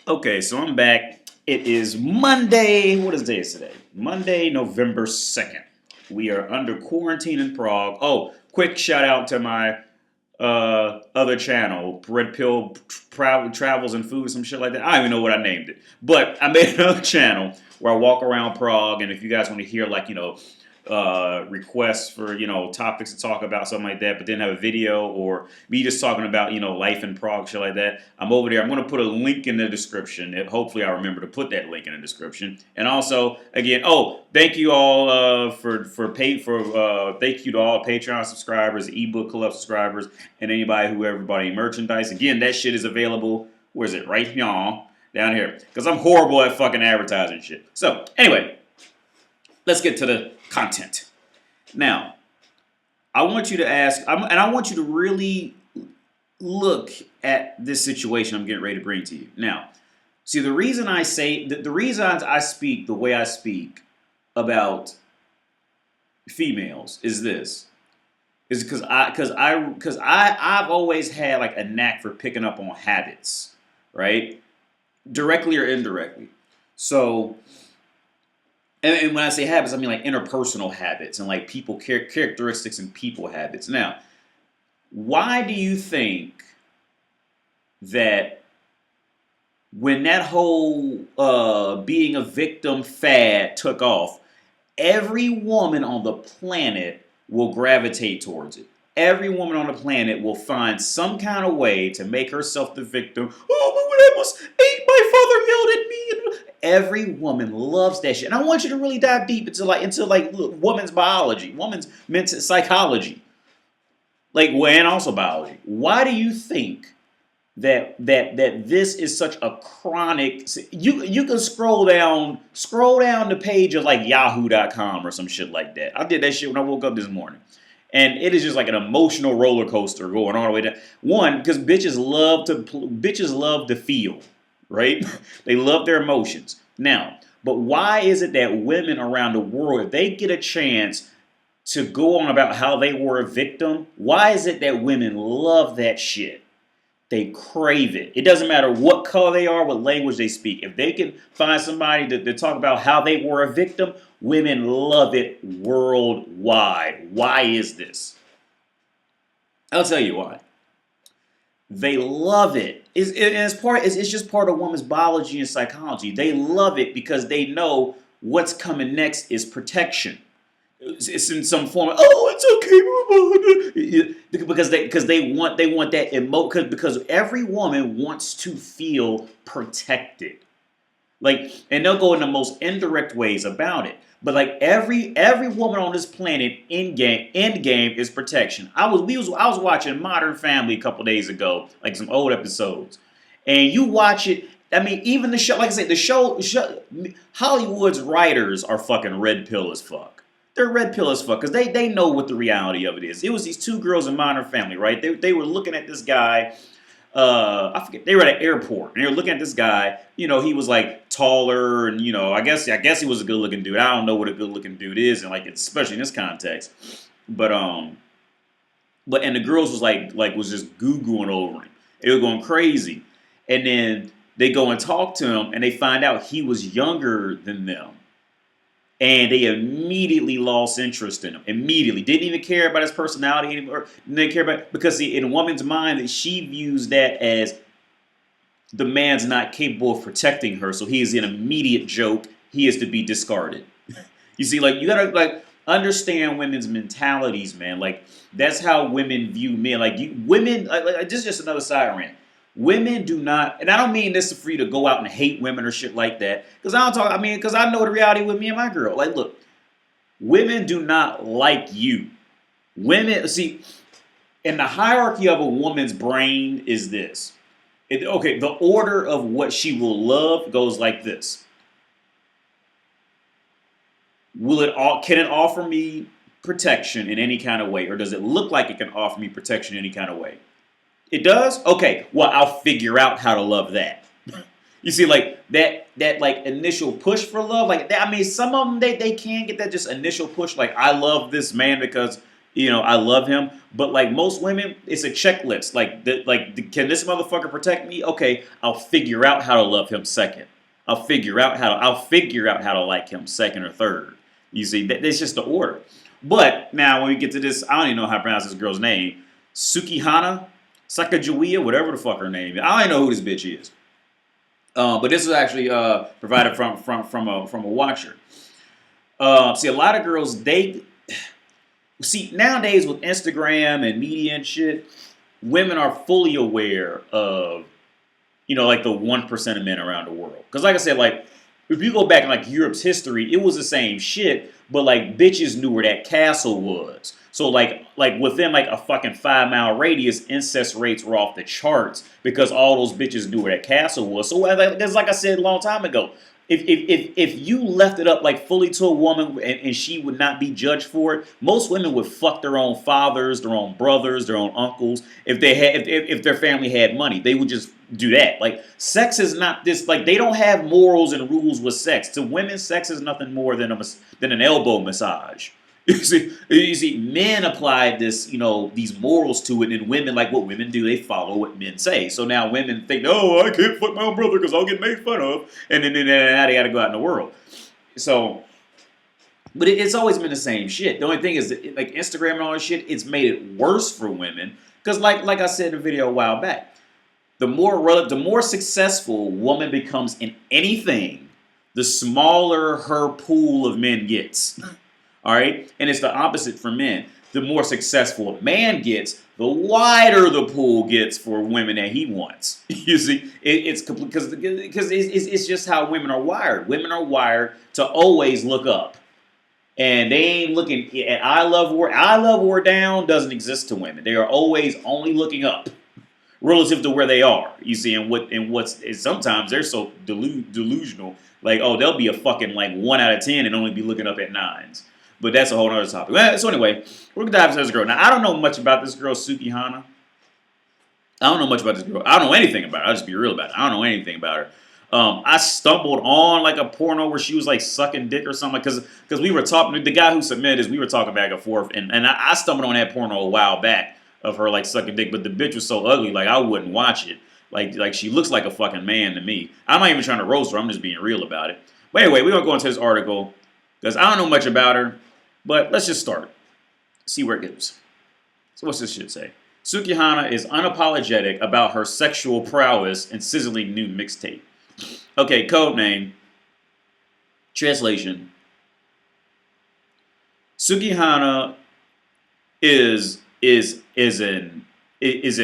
Okay, so I'm back. It is Monday. What is day today? Monday, November 2nd. We are under quarantine in Prague. Oh, quick shout out to my other channel, RedPill Travels and Food, some shit like that. I don't even know what I named it. But I made another channel where I walk around Prague, and if you guys want to hear, like, requests for, topics to talk about, something like that, but then have a video or me just talking about, life in Prague, shit like that, I'm over there. I'm going to put a link in the description. Hopefully I remember to put that link in the description. And also, again, thank you all thank you to all Patreon subscribers, ebook club subscribers, and everybody merchandise. Again, that shit is available. Where is it? Right here, down here. Because I'm horrible at fucking advertising shit. So, anyway, let's get to the content. Now, I want you to ask, and I want you to really look at this situation I'm getting ready to bring to you. Now, see, the reason I say, the reason I speak the way I speak about females is this. Is because I've always had like a knack for picking up on habits, right? Directly or indirectly. So, and when I say habits, I mean like interpersonal habits and like people characteristics and people habits. Now, why do you think that when that whole being a victim fad took off, every woman on the planet will gravitate towards it? Every woman on the planet will find some kind of way to make herself the victim. Oh, but when I was 8, my father yelled at me. Every woman loves that shit. And I want you to really dive deep into woman's biology, woman's mental psychology, and also biology. Why do you think that this is such a chronic? You can scroll down the page of like Yahoo.com or some shit like that. I did that shit when I woke up this morning. And it is just like an emotional roller coaster going all the way down. One, because bitches love to feel, right? They love their emotions. Now, but why is it that women around the world, if they get a chance to go on about how they were a victim, why is it that women love that shit? They crave it. It doesn't matter what color they are, what language they speak. If they can find somebody to talk about how they were a victim, women love it worldwide. Why is this? I'll tell you why. They love it. It's just part of women's biology and psychology. They love it because they know what's coming next is protection. It's in some form of, it's okay, because they want that because every woman wants to feel protected, and they'll go in the most indirect ways about it. But like every woman on this planet, end game is protection. I was watching Modern Family a couple days ago, like some old episodes, and you watch it. I mean, even the show, like I said, the show Hollywood's writers are fucking red pill as fuck. They're red pill as fuck because they know what the reality of it is. It was these two girls in Modern Family, right? They were looking at this guy. I forget. They were at an airport and they were looking at this guy. He was like taller and I guess he was a good looking dude. I don't know what a good looking dude is, and especially in this context. But and the girls was just goo-gooing over him. They were going crazy, and then they go and talk to him and they find out he was younger than them. And they immediately lost interest in him. Immediately. Didn't even care about his personality anymore. Didn't care about, because see, in a woman's mind, that she views that as the man's not capable of protecting her, so he is an immediate joke. He is to be discarded. You see, you gotta understand women's mentalities, man. That's how women view men. Women, this is just another side rant. Women do not, and I don't mean this for you to go out and hate women or shit like that, because because I know the reality with me and my girl. Look, women do not like you. Women, see, in the hierarchy of a woman's brain is this. The order of what she will love goes like this. Can it offer me protection in any kind of way, or does it look like it can offer me protection in any kind of way? It does? Okay, well, I'll figure out how to love that. You see, that initial push for love, some of them, they can get that just initial push, I love this man because You know, I love him, but like most women, it's a checklist. Can this motherfucker protect me? Okay, I'll figure out how to love him second. I'll figure out how to like him second or third. You see, that's just the order. But now when we get to this, I don't even know how to pronounce this girl's name. Sukihana, Sacagawea, whatever the fuck her name is. I don't even know who this bitch is. But this is actually provided from a watcher. See, a lot of girls, they see nowadays with Instagram and media and shit, women are fully aware of, you know, like the 1% of men around the world. Because like I said, like if you go back in like Europe's history, it was the same shit, but like bitches knew where that castle was. So like within like a fucking 5-mile radius, incest rates were off the charts because all those bitches knew where that castle was. So that's like I said a long time ago. If you left it up like fully to a woman and she would not be judged for it, most women would fuck their own fathers, their own brothers, their own uncles. If they had, if their family had money, they would just do that. Like sex is not this. Like they don't have morals and rules with sex. To women, sex is nothing more than an elbow massage. You see, men applied this, you know, these morals to it, and women, like what women do, they follow what men say. So now women think, oh, I can't fuck my own brother because I'll get made fun of, and then now they got to go out in the world. So, but it's always been the same shit. The only thing is, that, like Instagram and all this shit, it's made it worse for women because, like I said in a video a while back, the more successful woman becomes in anything, the smaller her pool of men gets. All right, and it's the opposite for men. The more successful a man gets, the wider the pool gets for women that he wants. You see, it's because it's just how women are wired. Women are wired to always look up, and they ain't looking at I love or down doesn't exist to women. They are always only looking up, relative to where they are. You see, and sometimes they're so delusional. Like, oh, they'll be a fucking like 1 out of 10 and only be looking up at 9s. But that's a whole other topic. So anyway, we're going to dive into this girl. Now, I don't know much about this girl, Sukihana. I don't know much about this girl. I don't know anything about her. I'll just be real about it. I don't know anything about her. I stumbled on like a porno where she was like sucking dick or something. Because we were talking, the guy who submitted this, we were talking back and forth. And I stumbled on that porno a while back of her like sucking dick. But the bitch was so ugly, like I wouldn't watch it. Like she looks like a fucking man to me. I'm not even trying to roast her. I'm just being real about it. But anyway, we're going to go into this article. Because I don't know much about her. But let's just start. See where it goes. So what's this shit say? Sukihana is unapologetic about her sexual prowess and sizzling new mixtape. Okay, code name. Translation. Sukihana is an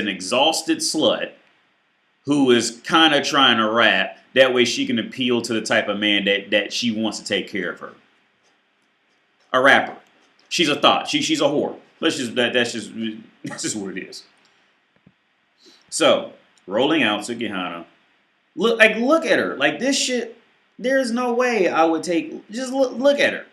exhausted slut who is kind of trying to rap. That way she can appeal to the type of man that she wants to take care of her. A rapper. She's a thought. She's a whore. That's just what it is. So, rolling out Sukihana. Look at her. Like this shit, there's no way I would take just look at her.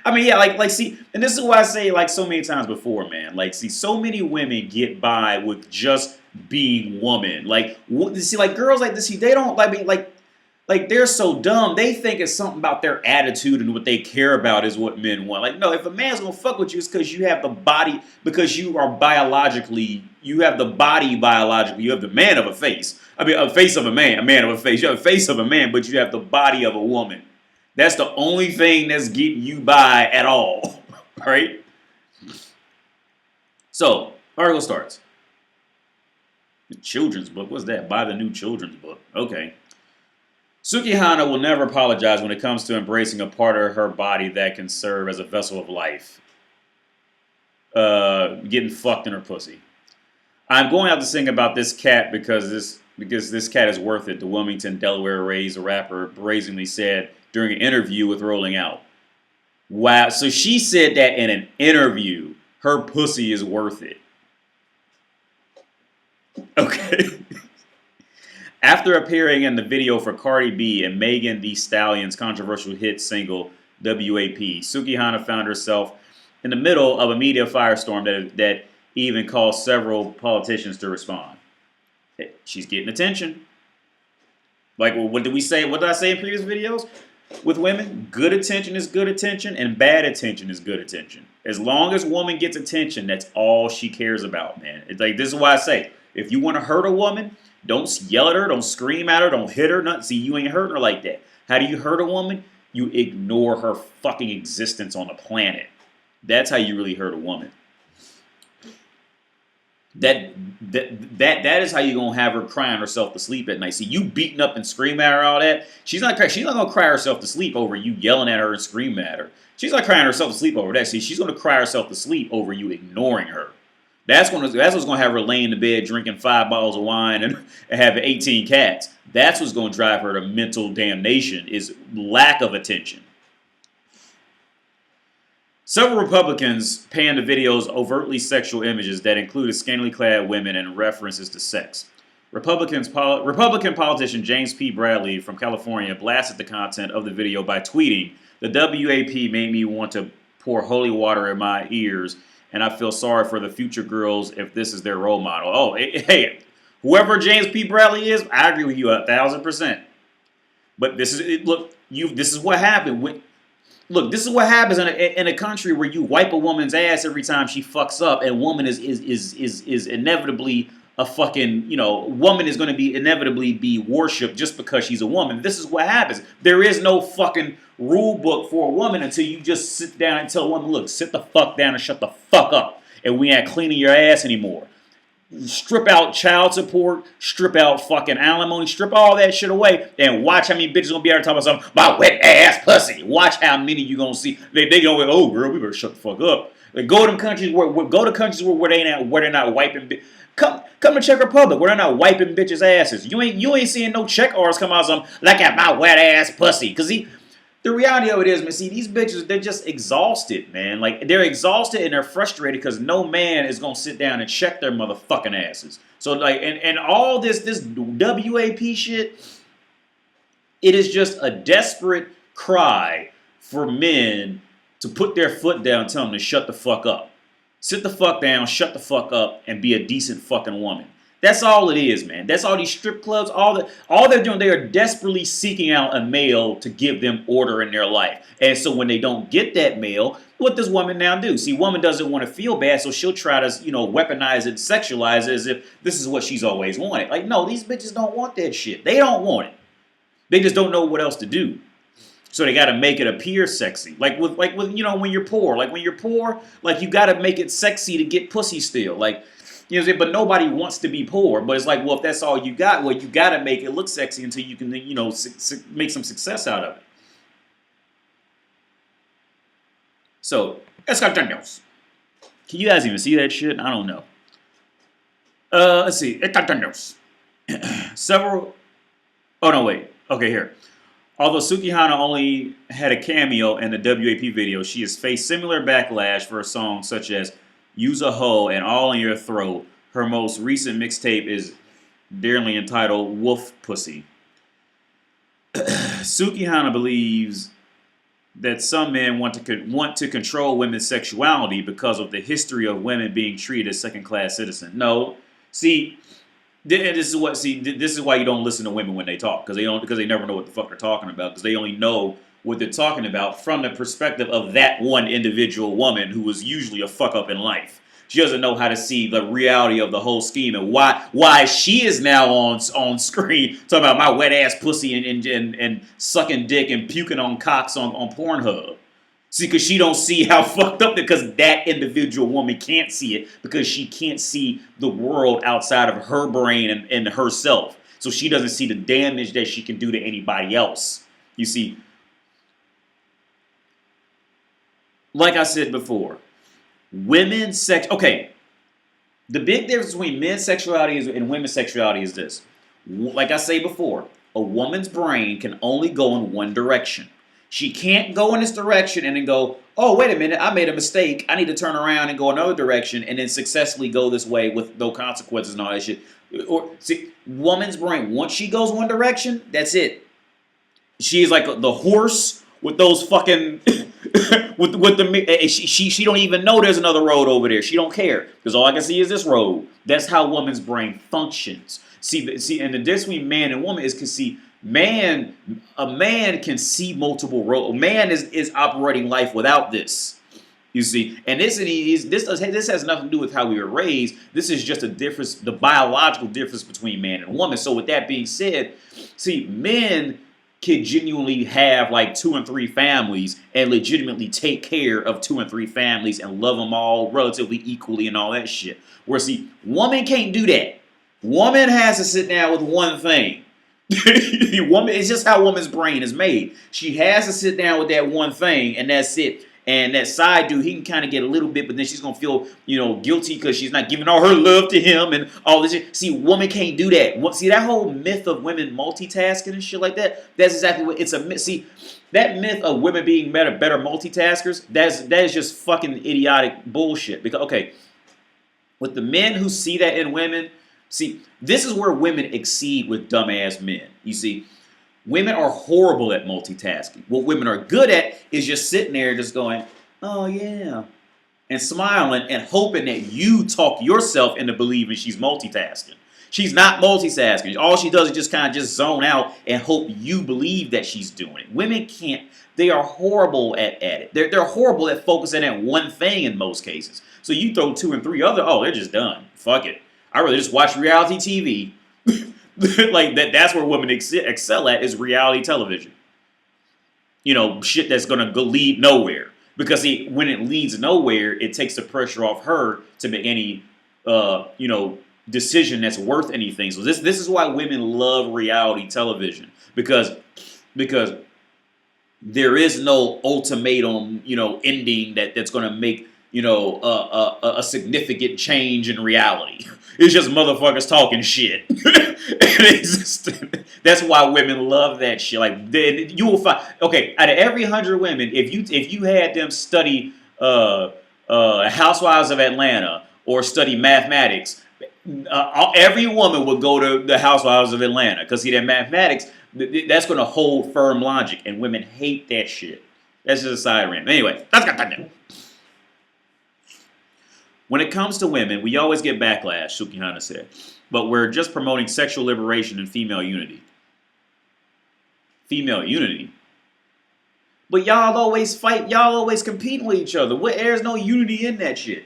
I mean, yeah, see, and this is what I say like so many times before, man. Like, see, so many women get by with just being woman. Like, see, like girls like this, see, they don't like they're so dumb. They think it's something about their attitude and what they care about is what men want. Like, no, if a man's gonna fuck with you, it's because you have the body, because you are biologically, you have the body biologically. You have the man of a face. I mean, a face of a man of a face. You have a face of a man, but you have the body of a woman. That's the only thing that's getting you by at all. All right? So, article starts. The children's book. What's that? Buy the new children's book. Okay. Sukihana will never apologize when it comes to embracing a part of her body that can serve as a vessel of life. Getting fucked in her pussy. I'm going out to sing about this cat because this cat is worth it, the Wilmington, Delaware-raised rapper brazenly said during an interview with Rolling Out. Wow, so she said that in an interview, her pussy is worth it. Okay. After appearing in the video for Cardi B and Megan Thee Stallion's controversial hit single, WAP, Sukihana found herself in the middle of a media firestorm that even caused several politicians to respond. She's getting attention. Like, what did we say? What did I say in previous videos? with women. Good attention is good attention, and bad attention is good attention. As long as a woman gets attention, that's all she cares about, man. It's like, this is why I say, if you want to hurt a woman, don't yell at her, don't scream at her, don't hit her, nothing. See, you ain't hurting her like that. How do you hurt a woman? You ignore her fucking existence on the planet. That's how you really hurt a woman. That is how you're gonna have her crying herself to sleep at night. See, you beating up and screaming at her, all that. She's not gonna cry herself to sleep over you yelling at her and screaming at her. She's not crying herself to sleep over that. See, she's gonna cry herself to sleep over you ignoring her. That's what's gonna have her laying in the bed drinking 5 bottles of wine and having 18 cats. That's what's gonna drive her to mental damnation, is lack of attention. Several Republicans panned the video's overtly sexual images that included scantily clad women and references to sex. Republican politician James P. Bradley from California blasted the content of the video by tweeting, "The WAP made me want to pour holy water in my ears, and I feel sorry for the future girls if this is their role model." Oh, hey, whoever James P. Bradley is, I agree with you 1,000%. But this is what happened. Look, this is what happens in a country where you wipe a woman's ass every time she fucks up, and woman is inevitably a fucking, woman is going to be inevitably be worshipped just because she's a woman. This is what happens. There is no fucking rule book for a woman until you just sit down and tell a woman, look, sit the fuck down and shut the fuck up, and we ain't cleaning your ass anymore. Strip out child support, strip out fucking alimony, strip all that shit away, and watch how many bitches gonna be able to talk about something, my wet ass pussy. Watch how many you gonna see. They gonna go, oh girl, we better shut the fuck up. Like, go to them countries where they're not wiping. Come to Czech Republic where they're not wiping bitches' asses. You ain't seeing no Czech artists come out something like at my wet ass pussy. Cause the reality of it is, man, see, these bitches, they're just exhausted, man. Like, they're exhausted and they're frustrated because no man is going to sit down and check their motherfucking asses. So, like, and all this WAP shit, it is just a desperate cry for men to put their foot down and tell them to shut the fuck up. Sit the fuck down, shut the fuck up, and be a decent fucking woman. That's all it is, man. That's all these strip clubs, all they're doing, they are desperately seeking out a male to give them order in their life. And so when they don't get that male, what does woman now do? See, woman doesn't want to feel bad, so she'll try to, weaponize it, sexualize it as if this is what she's always wanted. Like, no, these bitches don't want that shit. They don't want it. They just don't know what else to do. So they got to make it appear sexy. Like with when you're poor. Like, when you're poor, like, you got to make it sexy to get pussy still. Like, but nobody wants to be poor. But it's like, well, if that's all you got, well, you got to make it look sexy until you can, make some success out of it. So, Sacagawea. Can you guys even see that shit? I don't know. Let's see. Sacagawea. Several. Oh, no, wait. Okay, here. Although Sukihana only had a cameo in the WAP video, she has faced similar backlash for a song such as Use a Hoe and All in Your Throat. Her most recent mixtape is dearly entitled Wolf Pussy. Sukihana believes that some men want to control women's sexuality because of the history of women being treated as second-class citizens. No, see, this is why you don't listen to women when they talk, because they never know what the fuck they're talking about, because they only know what they're talking about from the perspective of that one individual woman who was usually a fuck up in life. She doesn't know how to see the reality of the whole scheme and why she is now on screen talking about my wet ass pussy and sucking dick and puking on cocks on Pornhub. See, because she don't see how fucked up, because that individual woman can't see it, because she can't see the world outside of her brain and herself. So she doesn't see the damage that she can do to anybody else. You see, like I said before, women's sex. Okay, the big difference between men's sexuality and women's sexuality is this. Like I say before, a woman's brain can only go in one direction. She can't go in this direction and then go, oh, wait a minute, I made a mistake. I need to turn around and go another direction and then successfully go this way with no consequences and all that shit. Or see, woman's brain, once she goes one direction, that's it. She is like the horse with those fucking she don't even know there's another road over there. She don't care, because all I can see is this road. That's how woman's brain functions. See, and the difference between man and woman is because, see, A man can see multiple roles. A man is operating life without this. You see, and this has nothing to do with how we were raised. This is just a difference, the biological difference between man and woman. So with that being said, see, men can genuinely have like 2 and 3 families and legitimately take care of 2 and 3 families and love them all relatively equally and all that shit. Where see, woman can't do that. Woman has to sit down with one thing. Woman, it's just how woman's brain is made. She has to sit down with that one thing, and that's it. And that side dude, he can kind of get a little bit, but then she's gonna feel, guilty because she's not giving all her love to him and all this shit. See, woman can't do that. See, that whole myth of women multitasking and shit like that. That's exactly what it's a myth. See, that myth of women being better multitaskers. That is just fucking idiotic bullshit. Because with the men who see that in women, see, this is where women exceed with dumbass men. You see. Women are horrible at multitasking. What women are good at is just sitting there just going, oh yeah, and smiling and hoping that you talk yourself into believing she's multitasking. She's not multitasking. All she does is just kind of just zone out and hope you believe that she's doing it. Women can't. They are horrible at it. They're horrible at focusing on one thing in most cases. So you throw 2 and 3 other, they're just done. Fuck it. I'd rather just watch reality TV. Like that's where women excel at is reality television. Shit that's gonna lead nowhere. Because when it leads nowhere, it takes the pressure off her to make any decision that's worth anything. So this is why women love reality television. Because there is no ultimatum, ending that's gonna make a significant change in reality. It's just motherfuckers talking shit. That's why women love that shit. Like you will find, out of every 100 women, if you had them study Housewives of Atlanta or study mathematics, every woman would go to the Housewives of Atlanta because see that mathematics that's going to hold firm logic, and women hate that shit. That's just a side rant. Anyway, let's get that. When it comes to women, we always get backlash, Sukihana said. But we're just promoting sexual liberation and female unity. Female unity? But y'all always fight, y'all always competing with each other. There's no unity in that shit.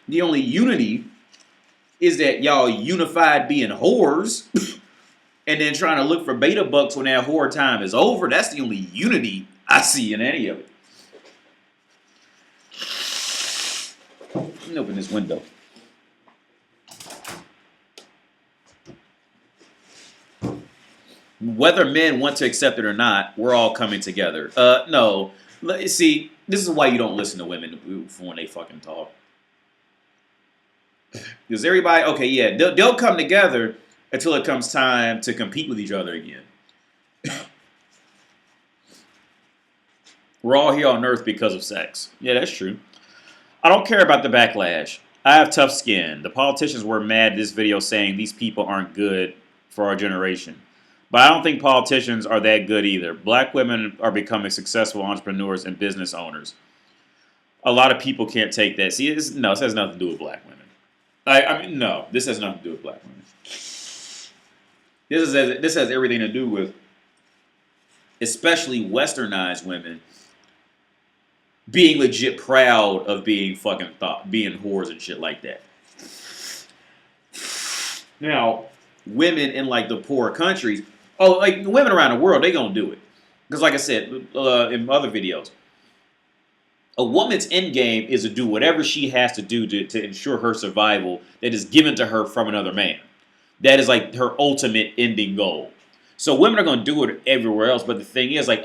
The only unity is that y'all unified being whores and then trying to look for beta bucks when that whore time is over. That's the only unity I see in any of it. Let me open this window. Whether men want to accept it or not, we're all coming together. No. See, this is why you don't listen to women when they fucking talk. Because everybody, they'll come together until it comes time to compete with each other again. We're all here on Earth because of sex. Yeah, that's true. I don't care about the backlash. I have tough skin. The politicians were mad at this video saying these people aren't good for our generation. But I don't think politicians are that good either. Black women are becoming successful entrepreneurs and business owners. A lot of people can't take that. See, this has nothing to do with black women. No, this has nothing to do with black women. This has everything to do with, especially westernized women, being legit proud of being being whores and shit like that. Now, women in like the poor countries, like women around the world, they gonna do it. Because like I said in other videos, a woman's end game is to do whatever she has to do to ensure her survival that is given to her from another man. That is like her ultimate ending goal. So women are gonna do it everywhere else, but the thing is, the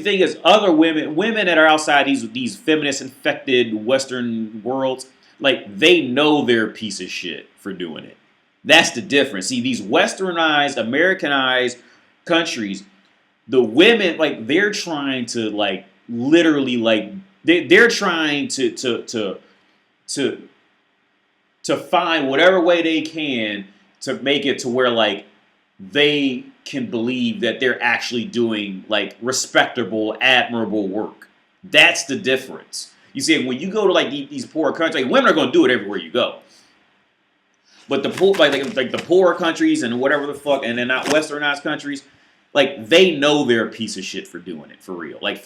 thing is, other women that are outside these feminist infected Western worlds, like they know they're a piece of shit for doing it. That's the difference. See, these westernized, Americanized countries, the women, like they're trying to like literally like they're trying to find whatever way they can to make it to where like they can believe that they're actually doing like respectable, admirable work. That's the difference. You see, when you go to like these poor countries, like, women are going to do it everywhere you go. But the poor, like the poorer countries and whatever the fuck, and then not westernized countries, like they know they're a piece of shit for doing it for real, like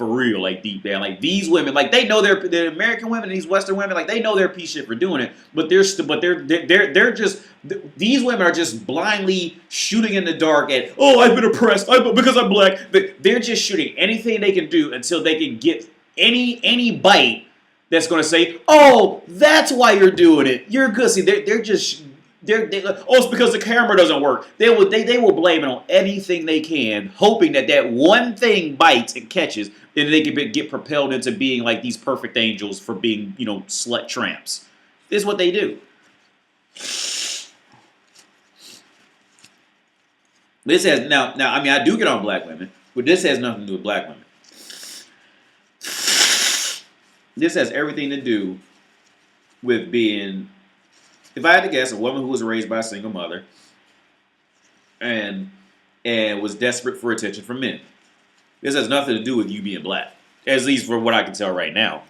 deep down. Like these women, like they know they're American women, these Western women, like they know they're a piece of shit for doing it. But they're just these women are just blindly shooting in the dark at I've been oppressed because I'm black. But they're just shooting anything they can do until they can get any bite that's going to say, oh, that's why you're doing it. You're good. See, they're just. It's because the camera doesn't work. They will blame it on anything they can, hoping that one thing bites and catches, and they can get propelled into being like these perfect angels for being, slut tramps. This is what they do. This has now. I mean, I do get on black women, but this has nothing to do with black women. This has everything to do with being. If I had to guess, a woman who was raised by a single mother and was desperate for attention from men. This has nothing to do with you being black, at least for what I can tell right now.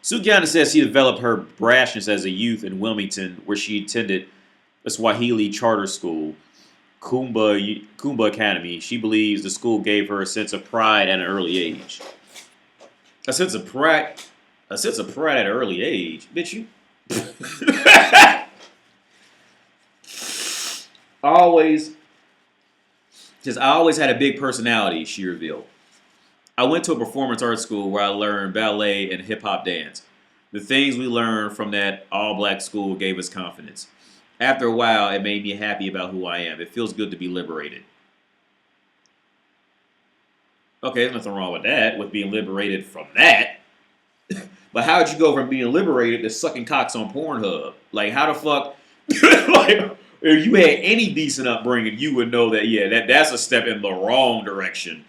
Sacagawea says she developed her brashness as a youth in Wilmington, where she attended a Swahili charter school, Kumba Academy. She believes the school gave her a sense of pride at an early age. A sense of pride at an early age. Bitch, you. I always had a big personality, she revealed. I went to a performance arts school where I learned ballet and hip-hop dance. The things we learned from that all-black school gave us confidence. After a while, it made me happy about who I am. It feels good to be liberated. Okay, there's nothing wrong with that, with being liberated from that. But how'd you go from being liberated to sucking cocks on Pornhub? Like, how the fuck? Like, if you had any decent upbringing, you would know that, that's a step in the wrong direction.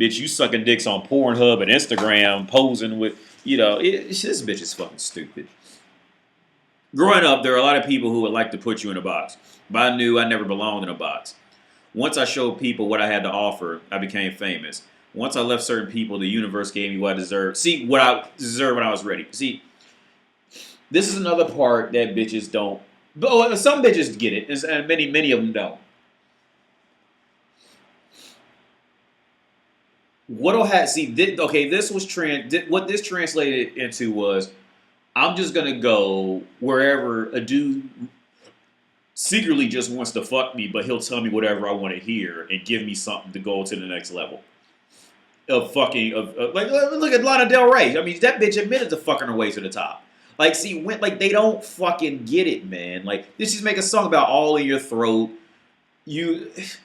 Bitch, you sucking dicks on Pornhub and Instagram, posing with, this bitch is fucking stupid. Growing up, there are a lot of people who would like to put you in a box. But I knew I never belonged in a box. Once I showed people what I had to offer, I became famous. Once I left certain people, the universe gave me what I deserved. See, what I deserved when I was ready. See, this is another part that bitches don't. But some bitches get it, and many of them don't. What'll have this was what this translated into was, I'm just gonna go wherever a dude secretly just wants to fuck me, but he'll tell me whatever I want to hear and give me something to go to the next level. Like look at Lana Del Rey. I mean, that bitch admitted to fucking her way to the top. Like, see, they don't fucking get it, man. Like, this just make a song about all in your throat. She's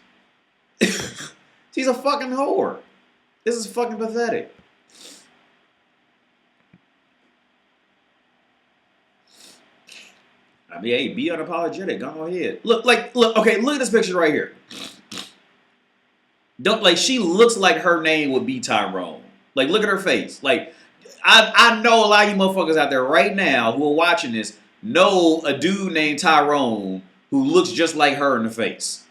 a fucking whore. This is fucking pathetic. I mean, hey, be unapologetic. Go ahead. Look at this picture right here. She looks like her name would be Tyrone. Like, look at her face. Like, I know a lot of you motherfuckers out there right now who are watching this know a dude named Tyrone who looks just like her in the face.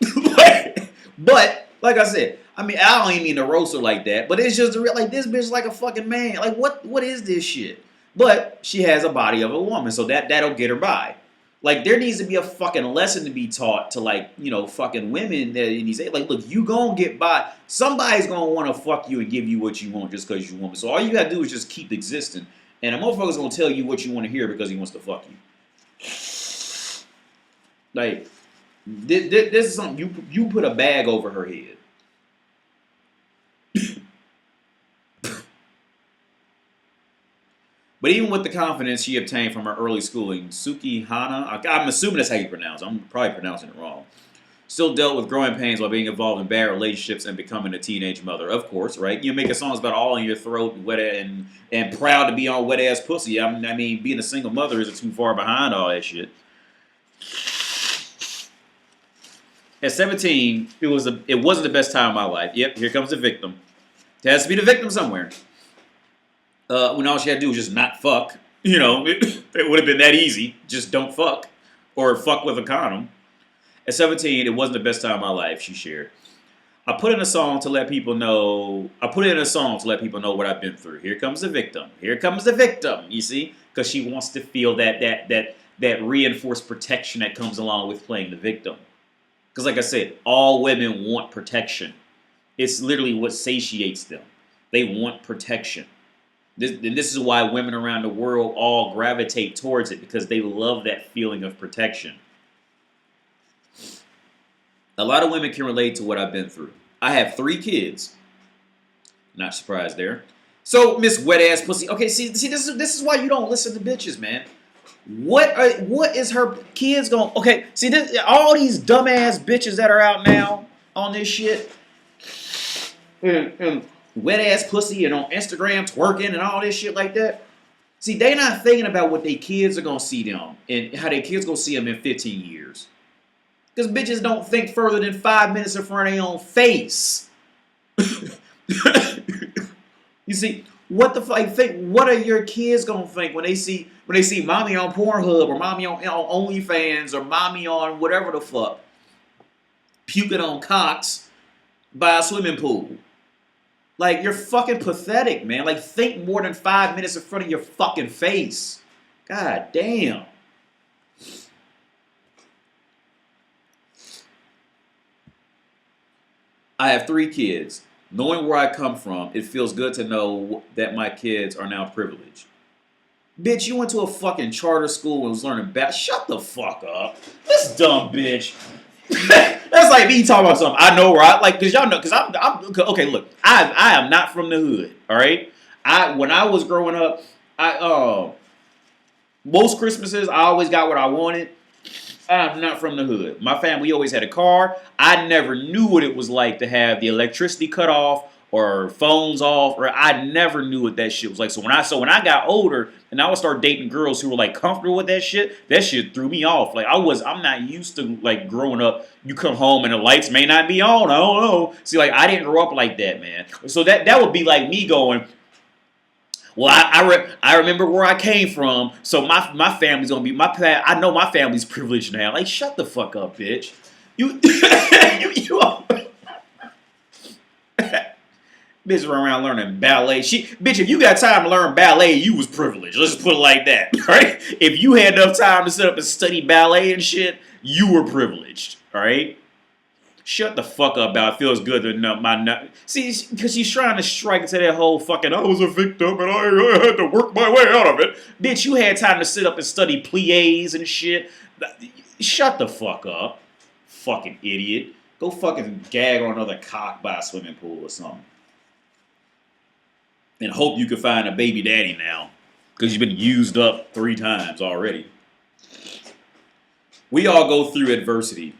But, like I said, I mean, I don't even mean to roast her like that, but it's just like, this bitch like a fucking man. Like, what is this shit? But she has a body of a woman, so that'll get her by. Like, there needs to be a fucking lesson to be taught to, like, fucking women that in these, like, look, you gonna get by. Somebody's gonna want to fuck you and give you what you want just because you're a woman. So all you gotta do is just keep existing. And a motherfucker's gonna tell you what you want to hear because he wants to fuck you. Like, this is something, you put a bag over her head. But even with the confidence she obtained from her early schooling, Sacagawea, I'm assuming that's how you pronounce it. I'm probably pronouncing it wrong. Still dealt with growing pains while being involved in bad relationships and becoming a teenage mother. Of course, right? You make a songs about all in your throat and proud to be on wet ass pussy. I mean, being a single mother isn't too far behind all that shit. At 17, it wasn't the best time of my life. Yep, here comes the victim. It has to be the victim somewhere. When all she had to do was just not fuck. It would have been that easy. Just don't fuck. Or fuck with a condom. At 17, it wasn't the best time of my life, she shared. I put in a song to let people know what I've been through. Here comes the victim. Here comes the victim, you see? because she wants to feel that reinforced protection that comes along with playing the victim. Because like I said, all women want protection. It's literally what satiates them. They want protection. This is why women around the world all gravitate towards it, because they love that feeling of protection. A lot of women can relate to what I've been through. I have 3 kids. Not surprised there. So, Miss Wet Ass Pussy. Okay, see, this is why you don't listen to bitches, man. What is her kids going? Okay, see, all these dumbass bitches that are out now on this shit, and wet ass pussy and on Instagram twerking and all this shit like that. See, they not thinking about what their kids are gonna see them and how their kids gonna see them in 15 years. Because bitches don't think further than 5 minutes in front of their own face. You see, what the fuck? What are your kids gonna think when they see mommy on Pornhub or mommy on OnlyFans or mommy on whatever the fuck, puking on cocks by a swimming pool? Like, you're fucking pathetic, man. Like, think more than 5 minutes in front of your fucking face. God damn. I have 3 kids. Knowing where I come from, it feels good to know that my kids are now privileged. Bitch, you went to a fucking charter school and was learning shut the fuck up. This dumb bitch. That's like me talking about something I know, right? Like, cause y'all know, cause I'm okay. Look, I am not from the hood. All right. When I was growing up, most Christmases I always got what I wanted. I'm not from the hood. My family always had a car. I never knew what it was like to have the electricity cut off or phones off, or I never knew what that shit was like. So when I got older and I would start dating girls who were like comfortable with that shit threw me off. Like I'm not used to like growing up. You come home and the lights may not be on. I don't know. See, like I didn't grow up like that, man. So that would be like me going, well, I remember where I came from, so my family's gonna be I know my family's privileged now. Like, shut the fuck up, bitch. You bitch run around learning ballet. Bitch, if you got time to learn ballet, you was privileged. Let's just put it like that, right? If you had enough time to sit up and study ballet and shit, you were privileged, all right? Shut the fuck up, about it feels good to know see, because she's trying to strike into that whole fucking, I was a victim and I had to work my way out of it. Bitch, you had time to sit up and study pliés and shit. Shut the fuck up. Fucking idiot. Go fucking gag on another cock by a swimming pool or something. And hope you can find a baby daddy now. Because you've been used up 3 times already. We all go through adversity.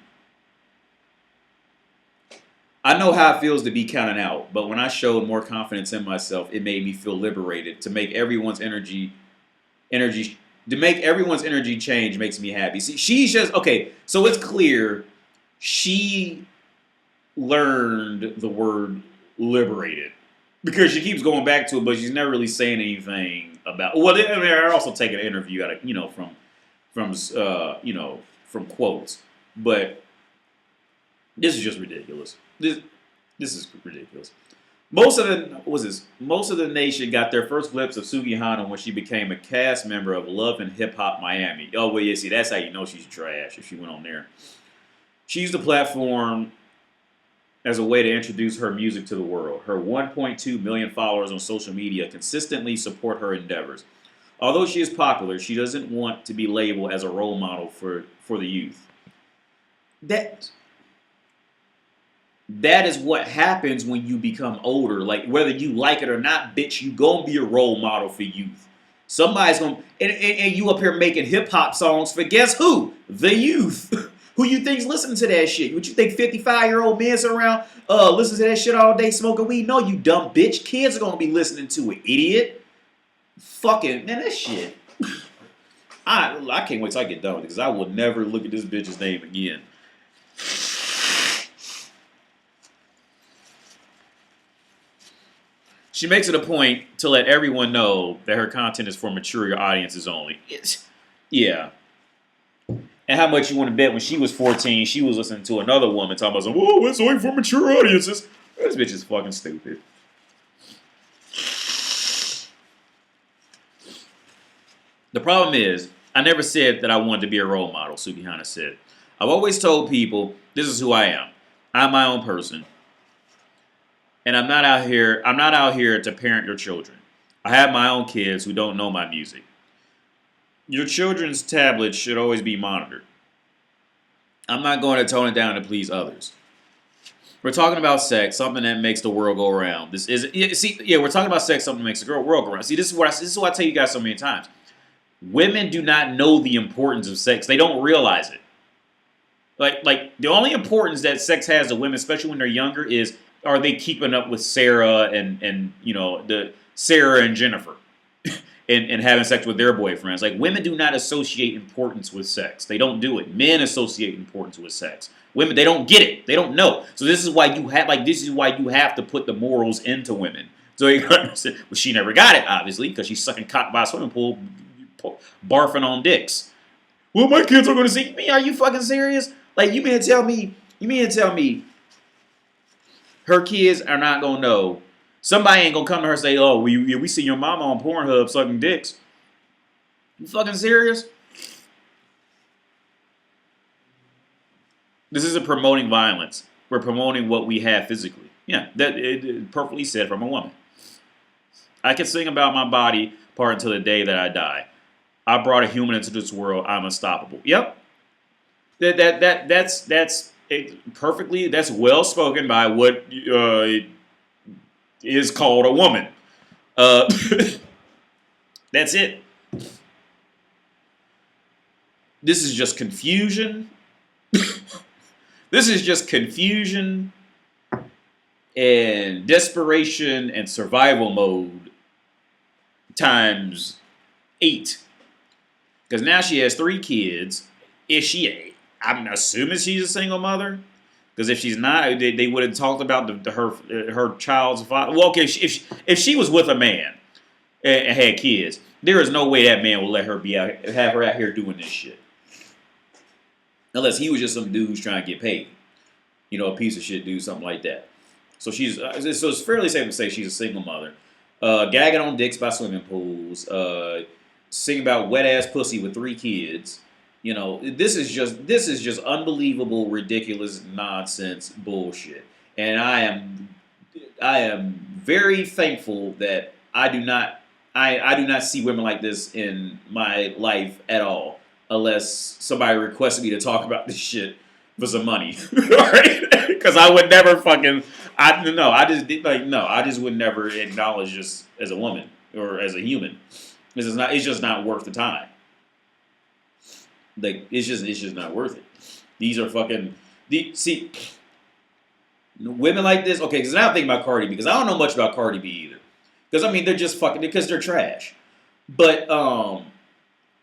I know how it feels to be counted out, but when I showed more confidence in myself, it made me feel liberated. To make everyone's energy change makes me happy. See, she's just, okay, so it's clear she learned the word liberated. Because she keeps going back to it, but she's never really saying anything about, well, I mean, I also take an interview out of, from quotes, but this is just ridiculous. This is ridiculous. Most of the nation got their first glimpse of Sugihana when she became a cast member of Love and Hip Hop Miami. Oh, well, yeah, see, that's how you know she's trash if she went on there. She used the platform as a way to introduce her music to the world. Her 1.2 million followers on social media consistently support her endeavors. Although she is popular, she doesn't want to be labeled as a role model for the youth. That is what happens when you become older. Like, whether you like it or not, bitch, you gonna be a role model for youth. Somebody's gonna, and you up here making hip-hop songs for guess who? The youth. Who you think's listening to that shit? What you think 55-year-old men sit around listening to that shit all day smoking weed? No, you dumb bitch. Kids are gonna be listening to it, idiot. Fucking, man, that shit. I can't wait till I get done with it, because I will never look at this bitch's name again. She makes it a point to let everyone know that her content is for mature audiences only. Yeah. And how much you want to bet when she was 14, she was listening to another woman talking about, oh, it's only for mature audiences. This bitch is fucking stupid. The problem is, I never said that I wanted to be a role model, Sukihana said. I've always told people, this is who I am. I'm my own person. And I'm not out here to parent your children. I have my own kids who don't know my music. Your children's tablets should always be monitored. I'm not going to tone it down to please others. We're talking about sex, something that makes the world go around. We're talking about sex, something that makes the world go around. See, this is what I tell you guys so many times. Women do not know the importance of sex. They don't realize it. Like the only importance that sex has to women, especially when they're younger, is are they keeping up with Sarah and the Sarah and Jennifer and having sex with their boyfriends. Like women do not associate importance with sex. They don't do it. Men associate importance with sex. Women, they don't get it. They don't know. So this is why you have to put the morals into women. So you understand. Well, she never got it, obviously, because she's sucking cock by a swimming pool, barfing on dicks. Well, my kids are going to see me. Are you fucking serious? Like you mean to tell me her kids are not going to know? Somebody ain't going to come to her and say, oh, we see your mama on Pornhub sucking dicks. You fucking serious? This isn't promoting violence. We're promoting what we have physically. Yeah, that it perfectly said from a woman. I can sing about my body part until the day that I die. I brought a human into this world. I'm unstoppable. Yep. That's perfectly. That's well spoken by what is called a woman. That's it. This is just confusion. This is just confusion and desperation and survival mode times 8. Because now she has 3 kids. I'm assuming she's a single mother. Because if she's not, they would have talked about her child's father. Well, okay, if she was with a man and had kids, there is no way that man will let her have her out here doing this shit. Unless he was just some dude who's trying to get paid. A piece of shit dude, something like that. So so it's fairly safe to say she's a single mother. Gagging on dicks by swimming pools. Singing about wet ass pussy with 3 kids. This is just unbelievable, ridiculous nonsense bullshit. And I am very thankful that I do not see women like this in my life at all. Unless somebody requested me to talk about this shit for some money, right? Because I would never I just would never acknowledge this as a woman or as a human. It's just not worth the time. Like it's just not worth it. These are fucking women like this. Okay, because now I'm thinking about Cardi B because I don't know much about Cardi B either. Because they're just fucking because they're trash. But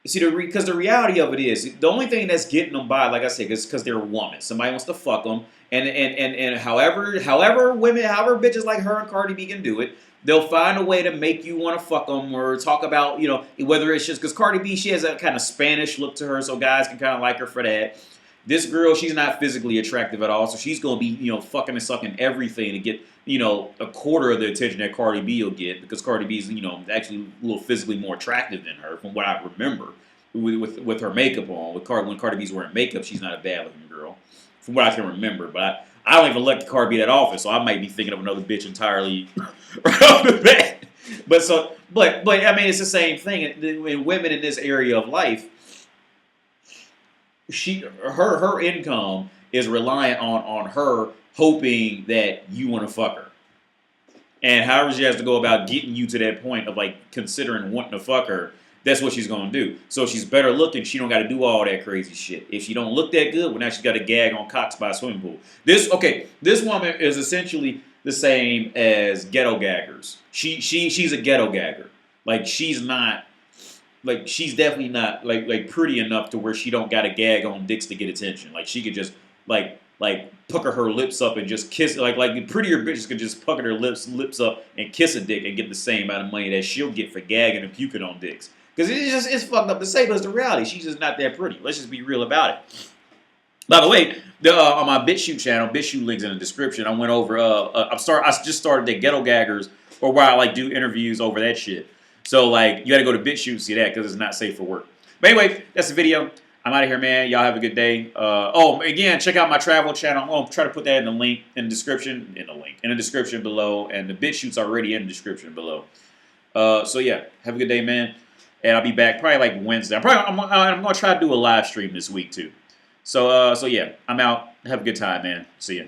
because the reality of it is, the only thing that's getting them by, like I said, is because they're a woman. Somebody wants to fuck them, and however bitches like her and Cardi B can do it, they'll find a way to make you want to fuck them or talk about, whether it's just because Cardi B, she has that kind of Spanish look to her, so guys can kind of like her for that. This girl, she's not physically attractive at all, so she's gonna be, fucking and sucking everything to get, a quarter of the attention that Cardi B will get because Cardi B is, actually a little physically more attractive than her, from what I remember, with her makeup on. When Cardi B's wearing makeup, she's not a bad-looking girl, from what I can remember. But I don't even elect Cardi B that often, so I might be thinking of another bitch entirely right off the bat. But I mean, it's the same thing. In women in this area of life, her income is reliant on her hoping that you want to fuck her. And however she has to go about getting you to that point of like considering wanting to fuck her, that's what she's going to do. So if she's better looking, she don't got to do all that crazy shit. If she don't look that good, well now she's got to gag on cocks by a swimming pool. This woman is essentially the same as ghetto gaggers. She's a ghetto gagger. Like she's definitely not like pretty enough to where she don't got to gag on dicks to get attention. Like she could just like pucker her lips up and just kiss like prettier bitches could just pucker their lips up and kiss a dick and get the same amount of money that she'll get for gagging and puking on dicks. Because it's fucked up to say, but it's the reality. She's just not that pretty. Let's just be real about it. By the way, on my BitChute channel, BitChute links in the description. I went over. I just started the Ghetto Gaggers, or where I do interviews over that shit. So like you got to go to BitChute to see that because it's not safe for work. But anyway, that's the video. I'm out of here, man. Y'all have a good day. Oh, again, check out my travel channel. I'll try to put that in the link in the description. In the description below, and the BitChute's already in the description below. So yeah, have a good day, man. And I'll be back probably like Wednesday. I'm gonna try to do a live stream this week too. So yeah, I'm out. Have a good time, man. See ya.